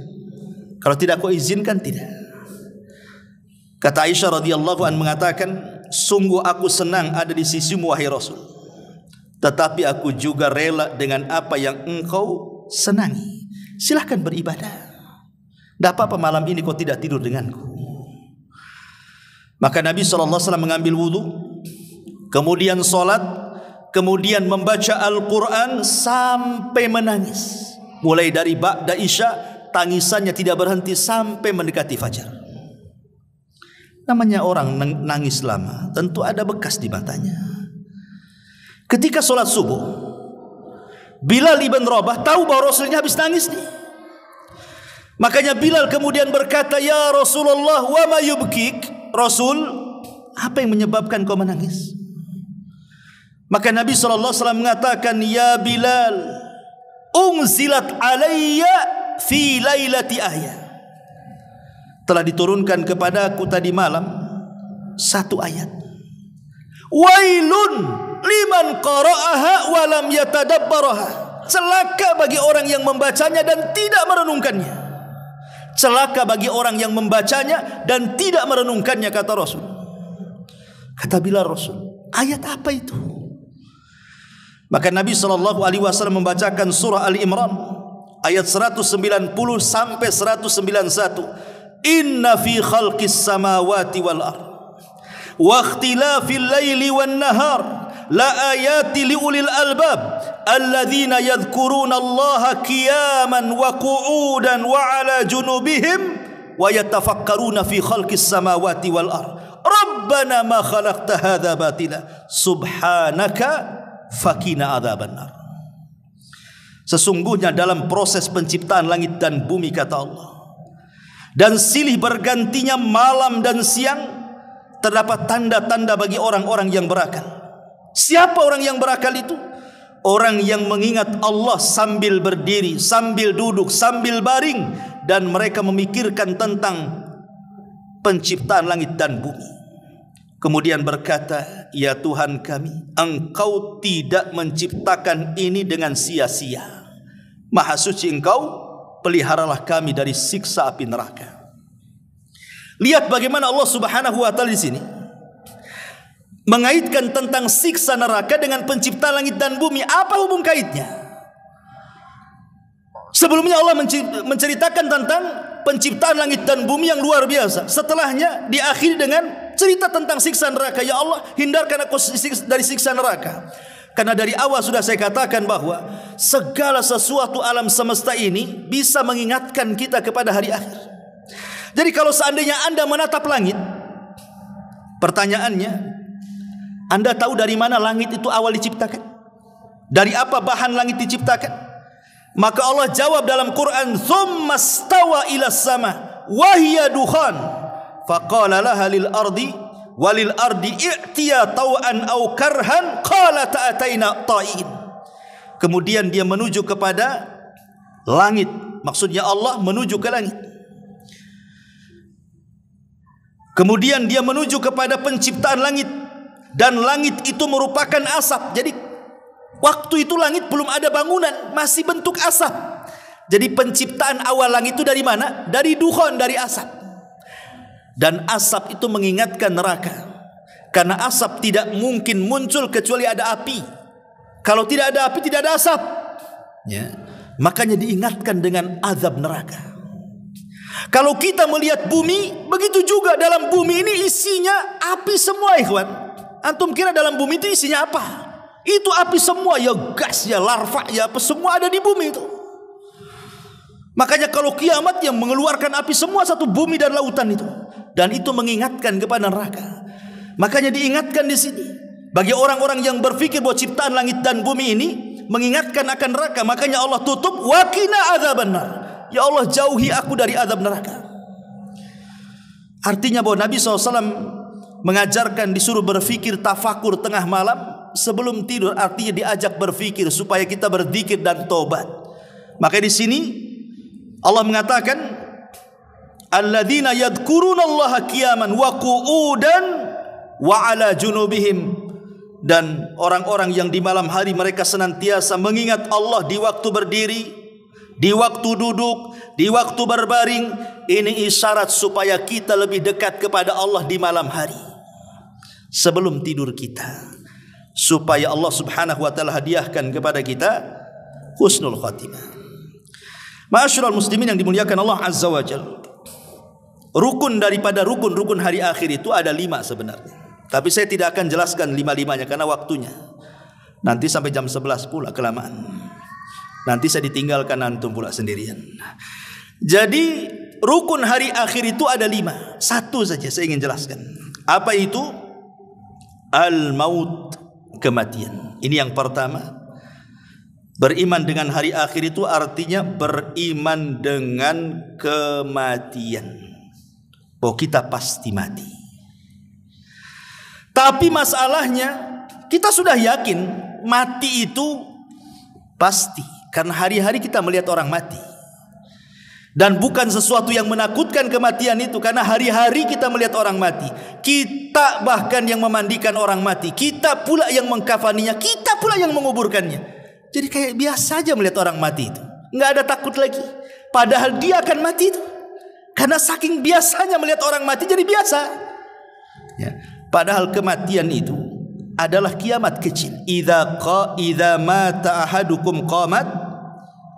kalau tidak kau izinkan, tidak. Kata Aisyah radhiyallahu anha mengatakan, sungguh aku senang ada di sisimu wahai Rasul, tetapi aku juga rela dengan apa yang engkau senangi. Silahkan beribadah, tidak apa-apa malam ini kau tidak tidur denganku. Maka Nabi SAW mengambil wudu, kemudian sholat, kemudian membaca Al-Quran sampai menangis. Mulai dari ba'da isya, tangisannya tidak berhenti sampai mendekati fajar. Namanya orang nangis lama, tentu ada bekas di matanya. Ketika sholat subuh, Bilal ibn Rabah tahu bahwa Rasulnya habis nangis nih. Makanya Bilal kemudian berkata, ya Rasulullah, wa ma yubkik? Rasul, apa yang menyebabkan kau menangis? Maka Nabi SAW mengatakan, ya Bilal, unzilat alayya fi lailati ayat. Telah diturunkan kepadaku tadi malam satu ayat. Wailun liman qara'aha wa lam yatadabbaraha. Celaka bagi orang yang membacanya dan tidak merenungkannya. Celaka bagi orang yang membacanya dan tidak merenungkannya, kata Rasul. Kata Bilal, Rasul, ayat apa itu? Maka Nabi SAW membacakan surah Al-Imran ayat 190 sampai 191. Inna fi khalqis samawati wal ard wa ikhtilafil laili wan nahar la ayati liulil albab alladzina yadhkuruna Allaha qiyaman wa qu'udan wa ala junubihim wa yatafakkaruna fi khalqis samawati wal ard rabbana ma khalaqta hadza batila subhanaka fakina adzabannar. Sesungguhnya dalam proses penciptaan langit dan bumi, kata Allah, dan silih bergantinya malam dan siang, terdapat tanda-tanda bagi orang-orang yang berakal. Siapa orang yang berakal itu? Orang yang mengingat Allah sambil berdiri, sambil duduk, sambil baring, dan mereka memikirkan tentang penciptaan langit dan bumi. Kemudian berkata, ya Tuhan kami, Engkau tidak menciptakan ini dengan sia-sia. Maha suci Engkau, peliharalah kami dari siksa api neraka. Lihat bagaimana Allah Subhanahu wa taala di sini mengaitkan tentang siksa neraka dengan penciptaan langit dan bumi. Apa hubung kaitnya? Sebelumnya Allah menceritakan tentang penciptaan langit dan bumi yang luar biasa. Setelahnya diakhiri dengan cerita tentang siksa neraka. Ya Allah, hindarkan aku dari siksa neraka. Karena dari awal sudah saya katakan bahwa segala sesuatu alam semesta ini bisa mengingatkan kita kepada hari akhir. Jadi kalau seandainya Anda menatap langit, pertanyaannya, Anda tahu dari mana langit itu awal diciptakan? Dari apa bahan langit diciptakan? Maka Allah jawab dalam Quran, "Tsumma stawa ila sama wa hiya dukhan, faqala laha lil ardi walil ardi i'tiya taw'an aw karhan qala ta'ataina ta'in." Kemudian dia menuju kepada langit. Maksudnya Allah menuju ke langit. Kemudian dia menuju kepada penciptaan langit, dan langit itu merupakan asap. Jadi waktu itu langit belum ada bangunan, masih bentuk asap. Jadi penciptaan awal langit itu dari mana? Dari dukhon, dari asap. Dan asap itu mengingatkan neraka, karena asap tidak mungkin muncul kecuali ada api. Kalau tidak ada api, tidak ada asap, ya. Makanya diingatkan dengan azab neraka. Kalau kita melihat bumi, begitu juga dalam bumi ini isinya api semua, ikhwan. Antum kira dalam bumi itu isinya apa? Itu api semua, ya gas, ya larva, ya apa, semua ada di bumi itu. Makanya kalau kiamat yang mengeluarkan api semua satu bumi dan lautan itu, dan itu mengingatkan kepada neraka. Makanya diingatkan di sini bagi orang-orang yang berpikir bahwa ciptaan langit dan bumi ini mengingatkan akan neraka. Makanya Allah tutup, wa qina adzabannar. Ya Allah, jauhi aku dari azab neraka. Artinya bahwa Nabi SAW mengajarkan disuruh berfikir tafakur tengah malam sebelum tidur. Artinya diajak berfikir supaya kita berzikir dan tobat. Maka di sini Allah mengatakan, alladzina yadhkurunallaha qiyaman wa qu'udan wa ala junubihim. Dan orang-orang yang di malam hari mereka senantiasa mengingat Allah di waktu berdiri, di waktu duduk, di waktu berbaring. Ini isyarat supaya kita lebih dekat kepada Allah di malam hari sebelum tidur kita, supaya Allah Subhanahu wa taala hadiahkan kepada kita husnul khatimah. Ma'asyiral muslimin yang dimuliakan Allah Azza wa Jalla, rukun daripada rukun-rukun hari akhir itu ada 5 sebenarnya. Tapi saya tidak akan jelaskan 5-5-nya karena waktunya. Nanti sampai jam 11 pula kelamaan. Nanti saya ditinggalkan antum pula sendirian. Jadi rukun hari akhir itu ada 5. Satu saja saya ingin jelaskan. Apa itu? Al-maut, kematian. Ini yang pertama. Beriman dengan hari akhir itu artinya beriman dengan kematian, bahwa kita pasti mati. Tapi masalahnya kita sudah yakin mati itu pasti, karena hari-hari kita melihat orang mati. Dan bukan sesuatu yang menakutkan kematian itu, karena hari-hari kita melihat orang mati. Kita bahkan yang memandikan orang mati, kita pula yang mengkafaninya, kita pula yang menguburkannya. Jadi kayak biasa aja melihat orang mati itu, nggak ada takut lagi. Padahal dia akan mati itu, karena saking biasanya melihat orang mati jadi biasa, ya. Padahal kematian itu adalah kiamat kecil. Idza mata ahadukum qamat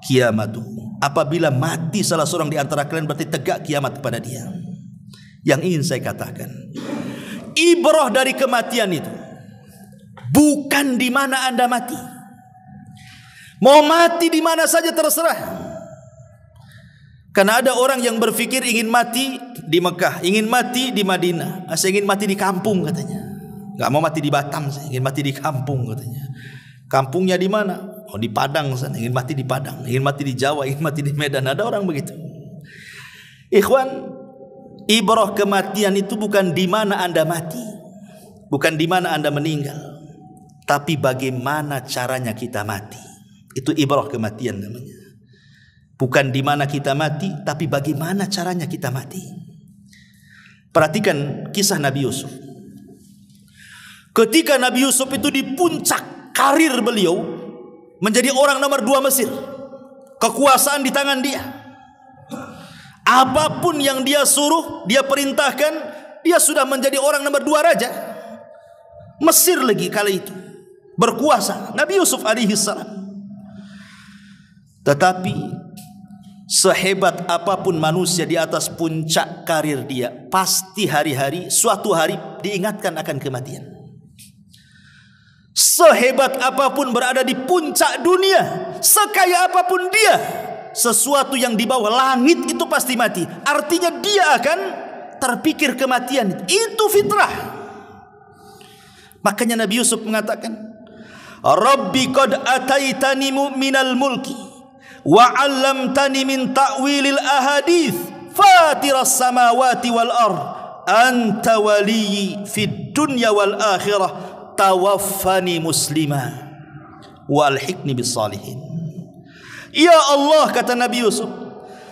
kiamatu. Apabila mati salah seorang di antara kalian berarti tegak kiamat kepada dia. Yang ingin saya katakan, ibrah dari kematian itu bukan di mana Anda mati. Mau mati di mana saja terserah. Karena ada orang yang berpikir ingin mati di Mekah, ingin mati di Madinah. Saya ingin mati di kampung katanya. Gak mau mati di Batam, saya ingin mati di kampung katanya. Kampungnya di mana? Oh, di Padang sana, ingin mati di Padang. Ingin mati di Jawa, ingin mati di Medan. Ada orang begitu. Ikhwan, ibrah kematian itu bukan di mana Anda mati, bukan di mana Anda meninggal, tapi bagaimana caranya kita mati. Itu ibrah kematian namanya. Bukan di mana kita mati, tapi bagaimana caranya kita mati. Perhatikan kisah Nabi Yusuf. Ketika Nabi Yusuf itu di puncak karir beliau, menjadi orang nomor 2 Mesir, kekuasaan di tangan dia. Apapun yang dia suruh, dia perintahkan, dia sudah menjadi orang nomor 2 raja Mesir lagi kali itu, berkuasa Nabi Yusuf alaihi salam. Tetapi sehebat apapun manusia di atas puncak karir dia, pasti hari-hari, suatu hari diingatkan akan kematian. sehebat apapun berada di puncak dunia, sekaya apapun dia, sesuatu yang di bawah langit itu pasti mati. Artinya dia akan terpikir kematian. Itu fitrah. Makanya Nabi Yusuf mengatakan, Rabbi qad ataitani minal mulki wa 'allamtani min ta'wilil ahadits fatiras samawati wal ard anta waliyyi fid dunya wal akhirah tawaffani muslima wa alhiqni bis salihin. Ya Allah, kata Nabi Yusuf,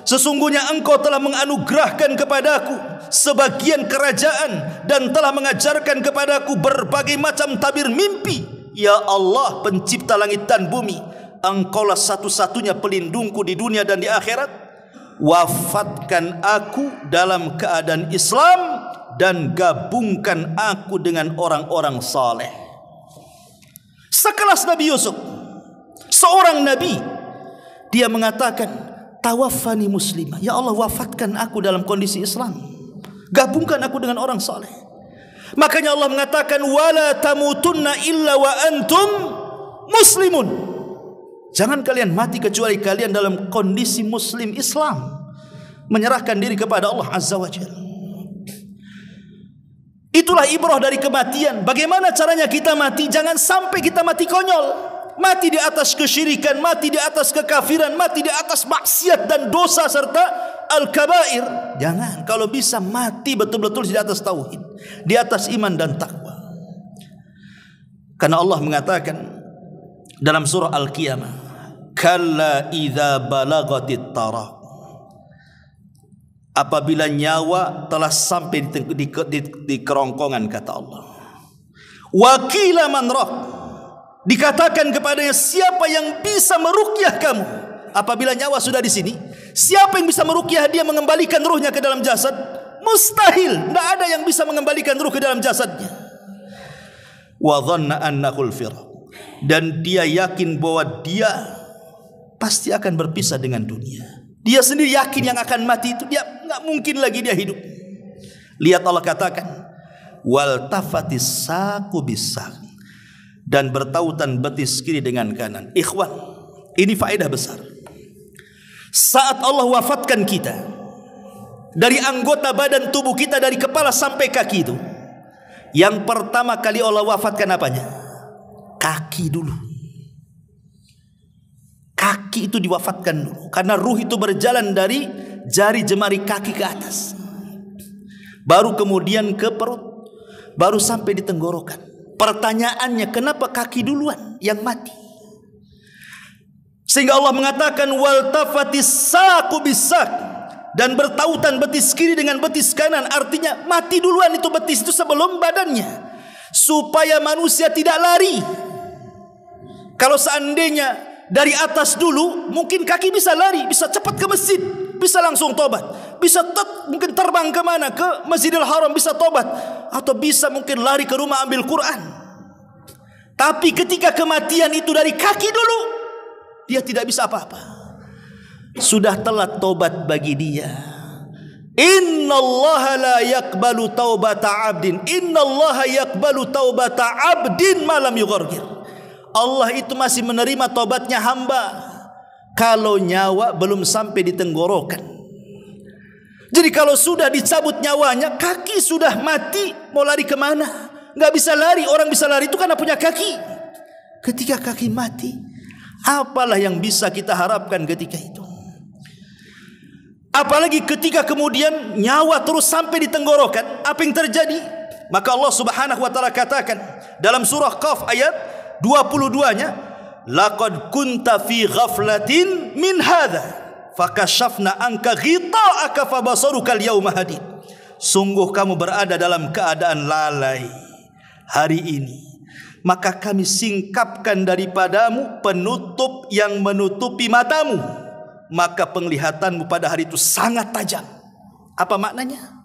sesungguhnya engkau telah menganugerahkan kepadaku sebagian kerajaan dan telah mengajarkan kepadaku berbagai macam tabir mimpi. Ya Allah, pencipta langit dan bumi, engkaulah satu-satunya pelindungku di dunia dan di akhirat. Wafatkan aku dalam keadaan Islam dan gabungkan aku dengan orang-orang saleh. Sekelas Nabi Yusuf, seorang nabi, dia mengatakan, tawaffani muslimah, ya Allah, wafatkan aku dalam kondisi Islam, gabungkan aku dengan orang saleh. Makanya Allah mengatakan, wala tamutunna illa wa antum muslimun. Jangan kalian mati kecuali kalian dalam kondisi muslim Islam, menyerahkan diri kepada Allah Azza wa Jalla. Itulah ibrah dari kematian. Bagaimana caranya kita mati? Jangan sampai kita mati konyol, mati di atas kesyirikan, mati di atas kekafiran, mati di atas maksiat dan dosa serta al-kabair. Jangan. Kalau bisa mati betul-betul di atas tauhid, di atas iman dan takwa. Karena Allah mengatakan dalam surah Al-Qiyamah, kalla idza balagatit taraq, apabila nyawa telah sampai di kerongkongan, kata Allah. Wakila man raq, dikatakan kepadanya, siapa yang bisa meruqyah kamu? Apabila nyawa sudah di sini, siapa yang bisa meruqyah dia, mengembalikan ruhnya ke dalam jasad? Mustahil, tidak ada yang bisa mengembalikan ruh ke dalam jasadnya. Wa dhanna annahu al-firaq, dan dia yakin bahwa dia pasti akan berpisah dengan dunia. Dia sendiri yakin yang akan mati itu, dia nggak mungkin lagi dia hidup. Lihat Allah katakan, wal tafatis saku bisak, dan bertautan betis kiri dengan kanan. Ikhwan, ini faedah besar. Saat Allah wafatkan kita, dari anggota badan tubuh kita, dari kepala sampai kaki itu, yang pertama kali Allah wafatkan apanya? Kaki dulu. Kaki itu diwafatkan dulu, karena ruh itu berjalan dari jari jemari kaki ke atas, baru kemudian ke perut, baru sampai di tenggorokan. Pertanyaannya, kenapa kaki duluan yang mati? Sehingga Allah mengatakan wal tafatis saqu bisak, dan bertautan betis kiri dengan betis kanan. Artinya mati duluan itu betis itu sebelum badannya, supaya manusia tidak lari. Kalau seandainya dari atas dulu, mungkin kaki bisa lari, bisa cepat ke masjid, bisa langsung tobat, bisa mungkin terbang kemana, ke Masjidil Haram, bisa tobat, atau bisa mungkin lari ke rumah ambil Quran. Tapi ketika kematian itu dari kaki dulu, dia tidak bisa apa-apa. Sudah telat tobat bagi dia. Innallaha la yaqbalu taubata abdin, innallaha yaqbalu taubata abdin malam yughargir. Allah itu masih menerima tobatnya hamba kalau nyawa belum sampai di tenggorokan. Jadi kalau sudah dicabut nyawanya, kaki sudah mati, mau lari kemana? Nggak bisa lari. Orang bisa lari itu karena punya kaki. Ketika kaki mati, apalah yang bisa kita harapkan ketika itu? Apalagi ketika kemudian nyawa terus sampai di tenggorokan, apa yang terjadi? Maka Allah Subhanahu wa taala katakan dalam surah Qaf ayat 22-nya, laqad kunta fi ghaflatin min hadza fakashafna anka ghita'aka fabasaruka al-yawma hadid. Sungguh kamu berada dalam keadaan lalai hari ini, maka kami singkapkan daripadamu penutup yang menutupi matamu, maka penglihatanmu pada hari itu sangat tajam. Apa maknanya?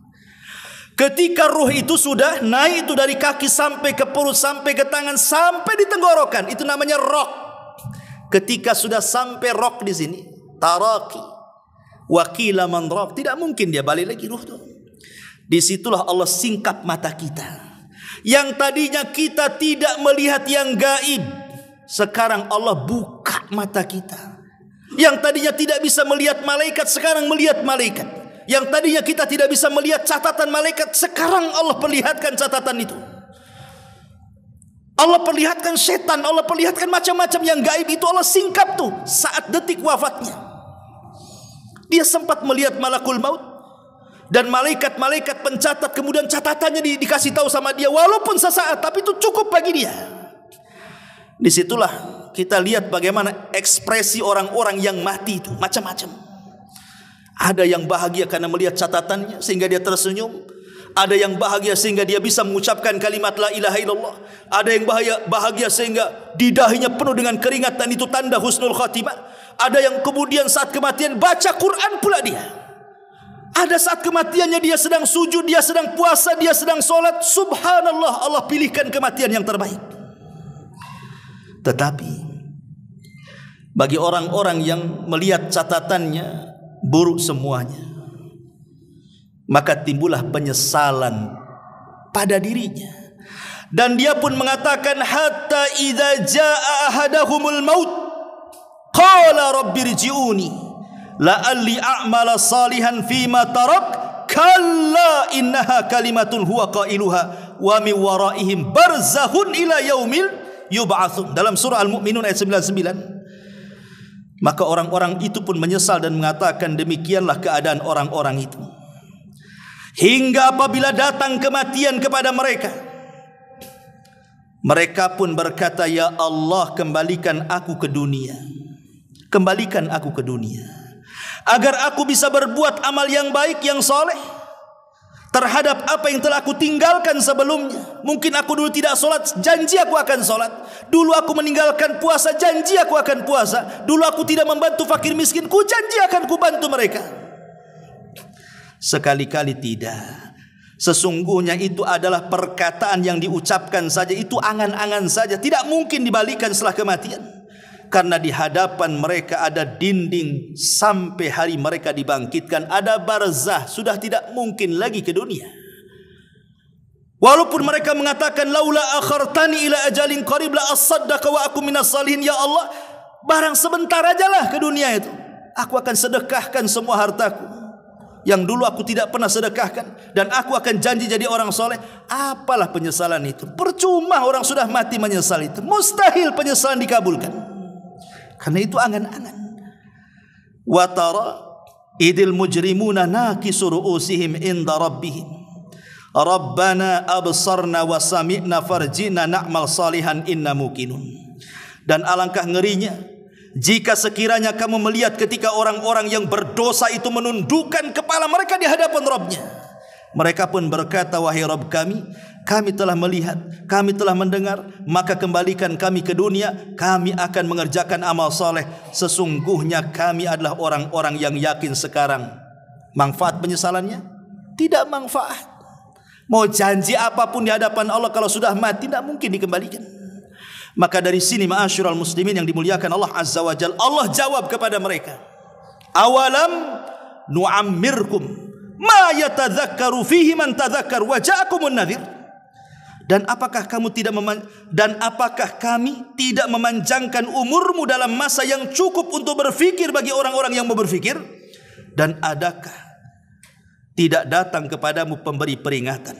Ketika ruh itu sudah naik itu dari kaki sampai ke perut, sampai ke tangan, sampai di tenggorokan, itu namanya rok. Ketika sudah sampai rok di sini, taraki, wakila man rok, tidak mungkin dia balik lagi ruh itu. Disitulah Allah singkap mata kita. Yang tadinya kita tidak melihat yang gaib, sekarang Allah buka mata kita. Yang tadinya tidak bisa melihat malaikat, sekarang melihat malaikat. Yang tadinya kita tidak bisa melihat catatan malaikat, sekarang Allah perlihatkan catatan itu. Allah perlihatkan setan, Allah perlihatkan macam-macam yang gaib itu. Allah singkap tuh saat detik wafatnya. Dia sempat melihat malakul maut dan malaikat-malaikat pencatat, kemudian catatannya dikasih tahu sama dia, walaupun sesaat, tapi itu cukup bagi dia. Disitulah kita lihat bagaimana ekspresi orang-orang yang mati itu macam-macam. Ada yang bahagia karena melihat catatannya sehingga dia tersenyum. Ada yang bahagia sehingga dia bisa mengucapkan kalimat la ilaha illallah. Ada yang bahagia sehingga di dahinya penuh dengan keringat dan itu tanda husnul khatimah. Ada yang kemudian saat kematian baca Quran pula dia. Ada saat kematiannya dia sedang sujud, dia sedang puasa, dia sedang solat. Subhanallah, Allah pilihkan kematian yang terbaik. Tetapi bagi orang-orang yang melihat catatannya buruk semuanya, maka timbullah penyesalan pada dirinya. Dan dia pun mengatakan, hatta idza jaa ahadahumul maut qala rabbirji'uni la'alli a'mala salihan fima tarak kalla innaha kalimatun huwa qailuha wa min waraihim barzahun ila yaumil yub'atsun. Dalam surah Al-Mu'minun ayat 99. Maka orang-orang itu pun menyesal dan mengatakan, demikianlah keadaan orang-orang itu. Hingga apabila datang kematian kepada mereka, mereka pun berkata, ya Allah, kembalikan aku ke dunia. Kembalikan aku ke dunia, agar aku bisa berbuat amal yang baik, yang soleh terhadap apa yang telah aku tinggalkan sebelumnya. Mungkin aku dulu tidak solat, janji aku akan solat. Dulu aku meninggalkan puasa, janji aku akan puasa. Dulu aku tidak membantu fakir miskin, ku janji akan ku bantu mereka. Sekali-kali tidak. Sesungguhnya itu adalah perkataan yang diucapkan saja, itu angan-angan saja, tidak mungkin dibalikan setelah kematian. Karena di hadapan mereka ada dinding sampai hari mereka dibangkitkan, ada barzah, sudah tidak mungkin lagi ke dunia. Walaupun mereka mengatakan, laula akhartani ila ajalin qarib la asaddaqa wa aku minas salihin, ya Allah, barang sebentar ajalah ke dunia itu, aku akan sedekahkan semua hartaku yang dulu aku tidak pernah sedekahkan, dan aku akan janji jadi orang soleh. Apalah penyesalan itu? Percuma orang sudah mati menyesal itu. Mustahil penyesalan dikabulkan. Karena itu angan-angan. Wa tara idil mujrimuna nakisu ru'usihim inda rabbihim rabbana absarna wa sami'na farjina na'mal salihan inna muqinun. Dan alangkah ngerinya jika sekiranya kamu melihat ketika orang-orang yang berdosa itu menundukkan kepala mereka di hadapan Rabbnya. Mereka pun berkata, wahai Rabb kami, kami telah melihat, kami telah mendengar, maka kembalikan kami ke dunia, kami akan mengerjakan amal soleh. Sesungguhnya kami adalah orang-orang yang yakin sekarang. Manfaat penyesalannya? Tidak manfaat. Mau janji apapun di hadapan Allah, kalau sudah mati tidak mungkin dikembalikan. Maka dari sini ma'asyiral muslimin yang dimuliakan Allah Azza wa Jalla, Allah jawab kepada mereka, awalam nu'ammirkum ma yatadzakkaru fihi man tadzakkar wa ja'akumun nadhir. Dan apakah kami tidak memanjangkan umurmu dalam masa yang cukup untuk berfikir bagi orang-orang yang mau berfikir? Dan adakah tidak datang kepadamu pemberi peringatan?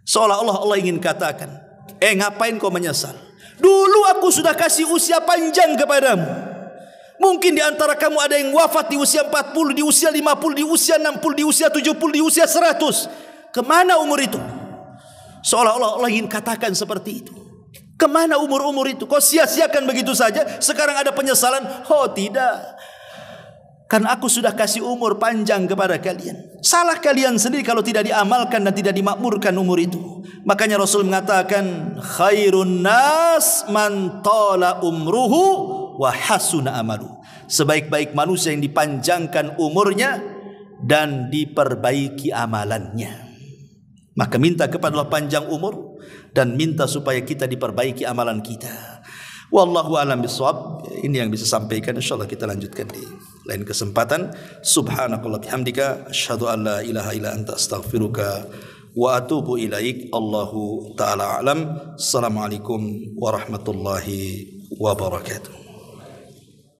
Seolah-olah Allah ingin katakan, ngapain kau menyesal? Dulu aku sudah kasih usia panjang kepadamu. Mungkin di antara kamu ada yang wafat di usia 40, di usia 50, di usia 60, di usia 70, di usia 100. Kemana umur itu? Seolah-olah Allah ingin katakan seperti itu. Kemana umur-umur itu? Kau sia-siakan begitu saja? Sekarang ada penyesalan? Oh tidak. Karena aku sudah kasih umur panjang kepada kalian. Salah kalian sendiri kalau tidak diamalkan dan tidak dimakmurkan umur itu. Makanya Rasul mengatakan, khairun nas man tala umruhu wa hasuna amalu. Sebaik-baik manusia yang dipanjangkan umurnya dan diperbaiki amalannya. Maka minta kepada Allah panjang umur dan minta supaya kita diperbaiki amalan kita. Wallahu a'lam bishawab. Ini yang bisa sampaikan, insyaallah kita lanjutkan di lain kesempatan. Subhanakallah bihamdika asyhadu an la ilaha illa anta astaghfiruka wa atubu ilaik. Allahu ta'ala a'lam. Assalamualaikum warahmatullahi wabarakatuh.